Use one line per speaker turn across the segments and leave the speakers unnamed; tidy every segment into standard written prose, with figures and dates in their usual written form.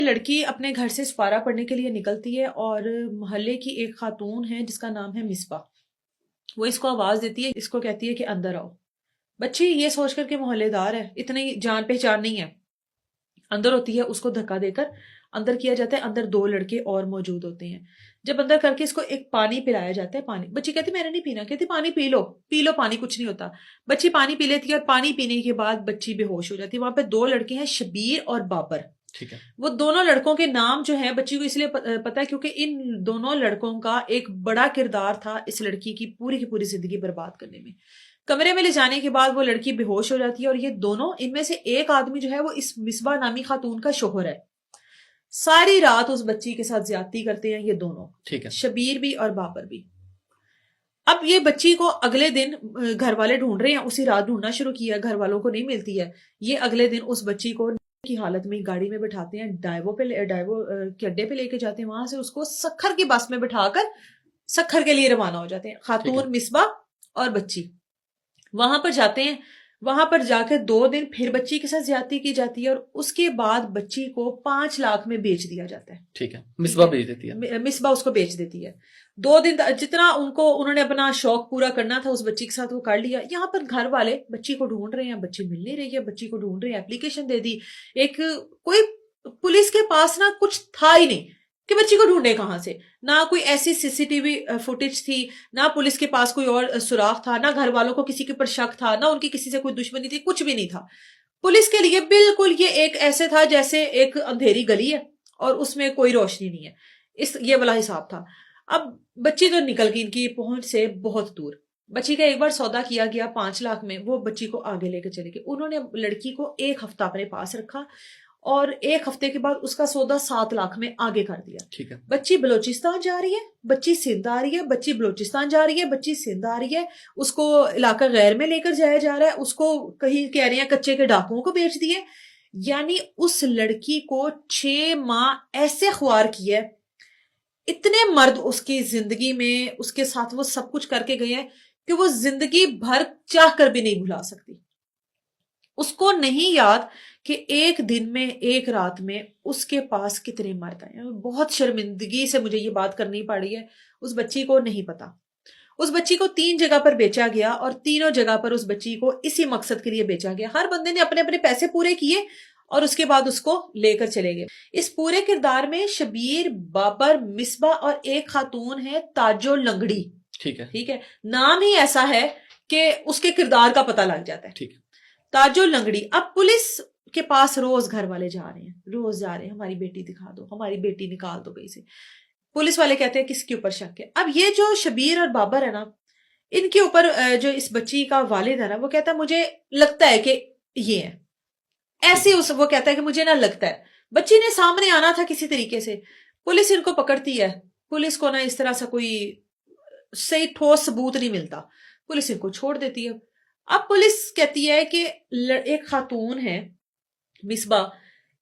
لڑکی اپنے گھر سے سپارہ پڑھنے کے لیے نکلتی ہے اور محلے کی ایک خاتون ہے جس کا نام ہے مصباح. وہ اس کو آواز دیتی ہے، اس کو کہتی ہے کہ اندر آؤ. بچی یہ سوچ کر کہ محلے دار ہے، اتنی جان پہچان نہیں ہے، اندر ہوتی ہے. اس کو دھکا دے کر اندر کیا جاتا ہے. اندر 2 لڑکے اور موجود ہوتے ہیں. جب اندر کر کے اس کو ایک پانی پلایا جاتا ہے. پانی بچی کہتی میں نے نہیں پینا. کہتی پانی پی لو پانی، کچھ نہیں ہوتا. بچی پانی پی لیتی ہے اور پانی پینے کے بعد بچی بے ہوش ہو جاتی ہے. وہاں پہ 2 لڑکے ہیں، شبیر اور بابر.
ٹھیک ہے.
وہ دونوں لڑکوں کے نام جو ہیں بچی کو اس لیے پتا ہے کیونکہ ان دونوں لڑکوں کا ایک بڑا کردار تھا اس لڑکی کی پوری زندگی برباد کرنے میں. کمرے میں لے جانے کے بعد وہ لڑکی بے ہوش ہو جاتی ہے اور یہ دونوں، ان میں سے ایک آدمی جو ہے وہ اس مصباح نامی خاتون کا شوہر ہے. ساری رات اس بچی کے ساتھ زیادتی کرتے ہیں یہ دونوں.
ٹھیک ہے.
شبیر بھی اور بابر بھی. اب یہ بچی کو اگلے دن گھر والے ڈھونڈ رہے ہیں، اسی رات ڈھونڈنا شروع کیا، گھر والوں کو نہیں ملتی ہے. یہ اگلے دن اس بچی کو کی حالت میں گاڑی میں بٹھاتے ہیں، ڈائیو کے اڈے پہ لے کے جاتے ہیں. وہاں سے اس کو سکھر کی بس میں بٹھا کر سکھر کے لیے روانہ ہو جاتے ہیں. خاتون مصباح اور بچی وہاں پر جاتے ہیں. وہاں پر جا کے 2 دن پھر بچی کے ساتھ زیادتی کی جاتی ہے اور اس کے بعد بچی کو 5 لاکھ میں بیچ دیا جاتا ہے.
ٹھیک ہے. مصباح بیچ دیتی ہے.
مصباح اس کو بیچ دیتی ہے. 2 دن جتنا انہوں نے اپنا شوق پورا کرنا تھا اس بچی کے ساتھ وہ کر لیا. یہاں پر گھر والے بچی کو ڈھونڈ رہے ہیں، بچی مل نہیں رہی ہے. بچی کو ڈھونڈ رہے ہیں، اپلیکیشن دے دی. کوئی پولیس کے پاس نہ کچھ تھا ہی نہیں کہ بچی کو ڈھونڈے کہاں سے. نہ کوئی ایسی CCTV فوٹیج تھی، نہ پولیس کے پاس کوئی اور سراغ تھا، نہ گھر والوں کو کسی کے اوپر شک تھا، نہ ان کی کسی سے کوئی دشمنی تھی، کچھ بھی نہیں تھا. پولیس کے لیے بالکل یہ ایک ایسے تھا جیسے ایک اندھیری گلی ہے اور اس میں کوئی روشنی نہیں ہے. یہ والا حساب تھا. اب بچی تو نکل گئی ان کی پہنچ سے بہت دور. بچی کا ایک بار سودا کیا گیا 5 لاکھ میں، وہ بچی کو آگے لے کے چلے گئے. انہوں نے لڑکی کو 1 ہفتہ اپنے پاس رکھا اور 1 ہفتے کے بعد اس کا سودا 7 لاکھ میں آگے کر دیا.
ٹھیک ہے.
بچی بلوچستان جا رہی ہے، بچی سندھ آ رہی ہے، بچی بلوچستان جا رہی ہے، بچی سندھ آ رہی ہے. اس کو علاقہ غیر میں لے کر جایا جا رہا ہے. اس کو کہیں کہہ رہے ہیں کچے کے ڈاکوؤں کو بیچ دیے. یعنی اس لڑکی کو 6 ماہ ایسے خوار کیے. اتنے مرد اس کی زندگی میں اس کے ساتھ وہ سب کچھ کر کے گئے ہیں کہ وہ زندگی بھر چاہ کر بھی نہیں بھلا سکتی. اس کو نہیں یاد کہ ایک دن میں 1 رات میں اس کے پاس کتنے مرد آئے. بہت شرمندگی سے مجھے یہ بات کرنی پڑی ہے. اس بچی کو نہیں پتا. اس بچی کو 3 جگہ پر بیچا گیا اور تینوں جگہ پر اس بچی کو اسی مقصد کے لیے بیچا گیا. ہر بندے نے اپنے اپنے پیسے پورے کیے اور اس کے بعد اس کو لے کر چلے گئے. اس پورے کردار میں شبیر، بابر، مصباح اور ایک خاتون ہے تاجو لنگڑی. ٹھیک ہے. نام ہی ایسا ہے کہ اس کے کردار کا پتہ لگ جاتا ہے.
ٹھیک ہے.
تاجو لنگڑی. اب پولیس کے پاس روز گھر والے جا رہے ہیں، روز جا رہے ہیں، ہماری بیٹی دکھا دو، ہماری بیٹی نکال دو کہیں سے. پولیس والے کہتے ہیں کس کے اوپر شک ہے. اب یہ جو شبیر اور بابر ہے نا، ان کے اوپر جو اس بچی کا والد ہے نا، وہ کہتا ہے مجھے لگتا ہے کہ یہ ہے ایسے. وہ کہتا ہے کہ مجھے نہ لگتا ہے. بچی نے سامنے آنا تھا کسی طریقے سے. پولیس ان کو پکڑتی ہے. پولیس کو نہ اس طرح سے کوئی صحیح ٹھوس ثبوت نہیں ملتا. پولیس ان کو چھوڑ دیتی ہے. اب پولیس کہتی ہے کہ ایک خاتون ہے مصباح،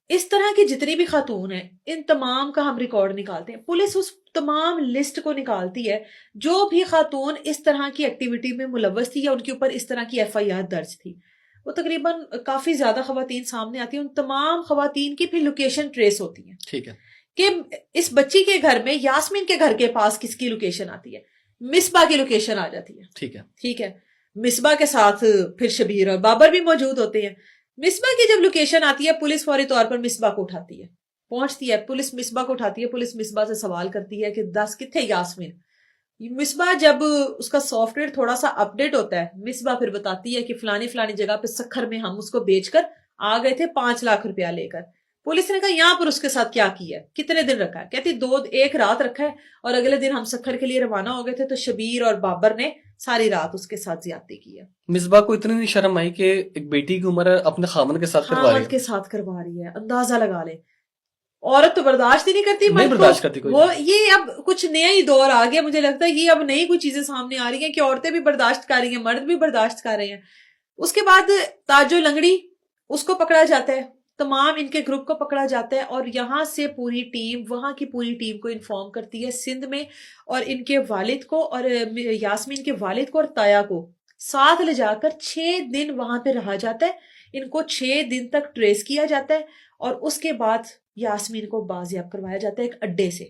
اس طرح کی جتنی بھی خاتون ہیں ان تمام کا ہم ریکارڈ نکالتے ہیں. پولیس اس تمام لسٹ کو نکالتی ہے جو بھی خاتون اس طرح کی ایکٹیویٹی میں ملوث تھی یا ان کے اوپر اس طرح کی FIR درج تھی. وہ تقریباً کافی زیادہ خواتین سامنے آتی ہیں. ان تمام خواتین کی پھر لوکیشن ٹریس ہوتی ہے.
ٹھیک ہے.
کہ اس بچی کے گھر میں یاسمین کے گھر کے پاس کس کی لوکیشن آتی ہے، مصباح کی لوکیشن آ جاتی ہے. ٹھیک ہے. مصباح کے ساتھ پھر شبیر اور بابر بھی موجود ہوتے ہیں. مصباح کی جب لوکیشن آتی ہے پولیس فوری طور پر مصباح کو اٹھاتی ہے، پہنچتی ہے. پولیس مصباح کو اٹھاتی ہے. پولیس مصباح سے سوال کرتی ہے کہ 10 کتنے یاسمین. مصباح جب اس کا سافٹ ویئر تھوڑا سا اپڈیٹ ہوتا ہے، مصباح پھر بتاتی ہے کہ فلانی جگہ پہ سکھر میں ہم اس کو بیچ کر آ گئے تھے 5 لاکھ روپیہ لے کر. پولیس نے کہا یہاں پر اس کے ساتھ کیا ہے، کتنے دن رکھا ہے. کہتی 1 رات رکھا ہے اور اگلے دن ہم سکھر کے لیے روانہ ہو گئے تھے. تو شبیر اور بابر نے ساری رات اس کے ساتھ زیادتی کی ہے.
مصباح کو اتنی نہیں شرم آئی کہ ایک بیٹی کی عمر اپنے خامن کے ساتھ
کروا رہی ہے. اندازہ لگا لے. عورت تو برداشت ہی نہیں کرتی،
نہیں برداشت کرتی کوئی.
وہ یہ اب کچھ نیا ہی دور آ گیا. مجھے لگتا ہے یہ اب نئی کوئی چیزیں سامنے آ رہی ہیں کہ عورتیں بھی برداشت کر رہی ہیں، مرد بھی برداشت کر رہے ہیں. اس کے بعد تاجو لنگڑی اس کو پکڑا جاتا ہے، تمام ان کے گروپ کو پکڑا جاتا ہے اور یہاں سے پوری ٹیم، وہاں کی پوری ٹیم کو انفارم کرتی ہے سندھ میں، اور ان کے والد کو اور یاسمین کے والد کو اور تایا کو ساتھ لے جا کر 6 دن وہاں پہ رہا جاتا ہے. ان کو 6 دن تک ٹریس کیا جاتا ہے اور اس کے بعد یاسمین کو بازیاب کروایا جاتا ہے ایک اڈے سے،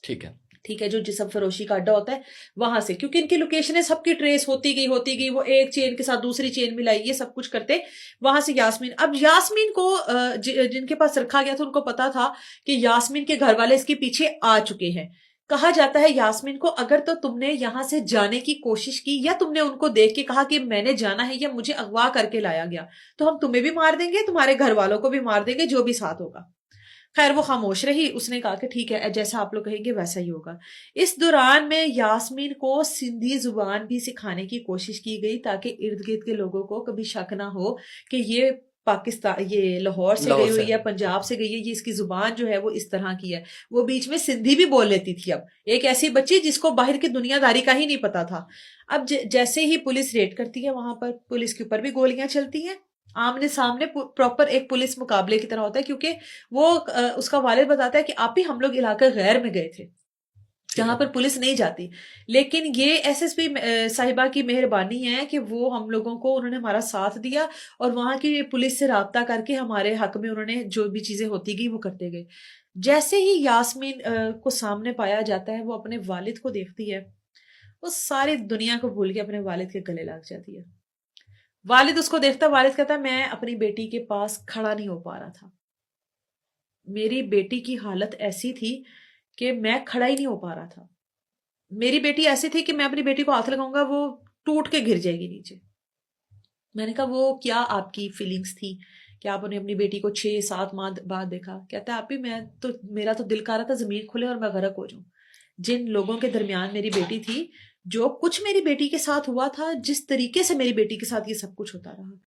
ٹھیک ہے،
ٹھیک ہے، جو جسم فروشی کا اڈا ہوتا ہے وہاں سے، کیونکہ ان کی لوکیشنیں سب کی ٹریس ہوتی گئی، وہ ایک چین کے ساتھ دوسری چین ملائی، یہ سب کچھ کرتے وہاں سے یاسمین. اب یاسمین کو جن کے پاس رکھا گیا تھا ان کو پتا تھا کہ یاسمین کے گھر والے اس کے پیچھے آ چکے ہیں. کہا جاتا ہے یاسمین کو اگر تو تم نے یہاں سے جانے کی کوشش کی یا تم نے ان کو دیکھ کے کہا کہ میں نے جانا ہے یا مجھے اغوا کر کے لایا گیا تو ہم تمہیں بھی مار دیں گے، تمہارے گھر والوں کو بھی مار دیں گے، جو بھی ساتھ ہوگا. خیر وہ خاموش رہی، اس نے کہا کہ ٹھیک ہے جیسا آپ لوگ کہیں گے ویسا ہی ہوگا. اس دوران میں یاسمین کو سندھی زبان بھی سکھانے کی کوشش کی گئی تاکہ ارد گرد کے لوگوں کو کبھی شک نہ ہو کہ یہ پاکستان، یہ لاہور سے گئی ہوئی ہے، پنجاب سے گئی ہے، یہ اس کی زبان جو ہے وہ اس طرح کی ہے. وہ بیچ میں سندھی بھی بول لیتی تھی. اب ایک ایسی بچی جس کو باہر کی دنیا داری کا ہی نہیں پتا تھا. اب جیسے ہی پولیس ریڈ کرتی ہے وہاں پر پولیس کے اوپر بھی گولیاں چلتی ہیں، آمنے سامنے پراپر ایک پولیس مقابلے کی طرح ہوتا ہے، کیونکہ وہ اس کا والد بتاتا ہے کہ آپ ہی ہم لوگ علاقہ غیر میں گئے تھے جہاں پر پولیس نہیں جاتی، لیکن یہ ایس ایس پی صاحبہ کی مہربانی ہے کہ وہ ہم لوگوں کو انہوں نے ہمارا ساتھ دیا اور وہاں کی پولیس سے رابطہ کر کے ہمارے حق میں انہوں نے جو بھی چیزیں ہوتی گئی وہ کرتے گئے. جیسے ہی یاسمین کو سامنے پایا جاتا ہے وہ اپنے والد کو دیکھتی ہے، وہ ساری دنیا کو بھول کے اپنے والد کے گلے لگ جاتی ہے. والد اس کو دیکھتا، والد کہتا ہے میں اپنی بیٹی کے پاس کھڑا نہیں ہو پا رہا تھا، میری بیٹی کی حالت ایسی تھی کہ میں کھڑا ہی نہیں ہو پا رہا تھا، میری بیٹی ایسی تھی کہ میں اپنی بیٹی کو ہاتھ لگاؤں گا وہ ٹوٹ کے گر جائے گی نیچے. میں نے کہا وہ کیا آپ کی فیلنگز تھی کہ آپ نے اپنی بیٹی کو 6-7 ماہ بعد دیکھا؟ کہتا ہے آپ ہی میرا تو دل کر رہا تھا زمین کھلے اور میں غرق ہو جاؤں. جن لوگوں کے درمیان میری بیٹی تھی، جو کچھ میری بیٹی کے ساتھ ہوا تھا، جس طریقے سے میری بیٹی کے ساتھ یہ سب کچھ ہوتا رہا،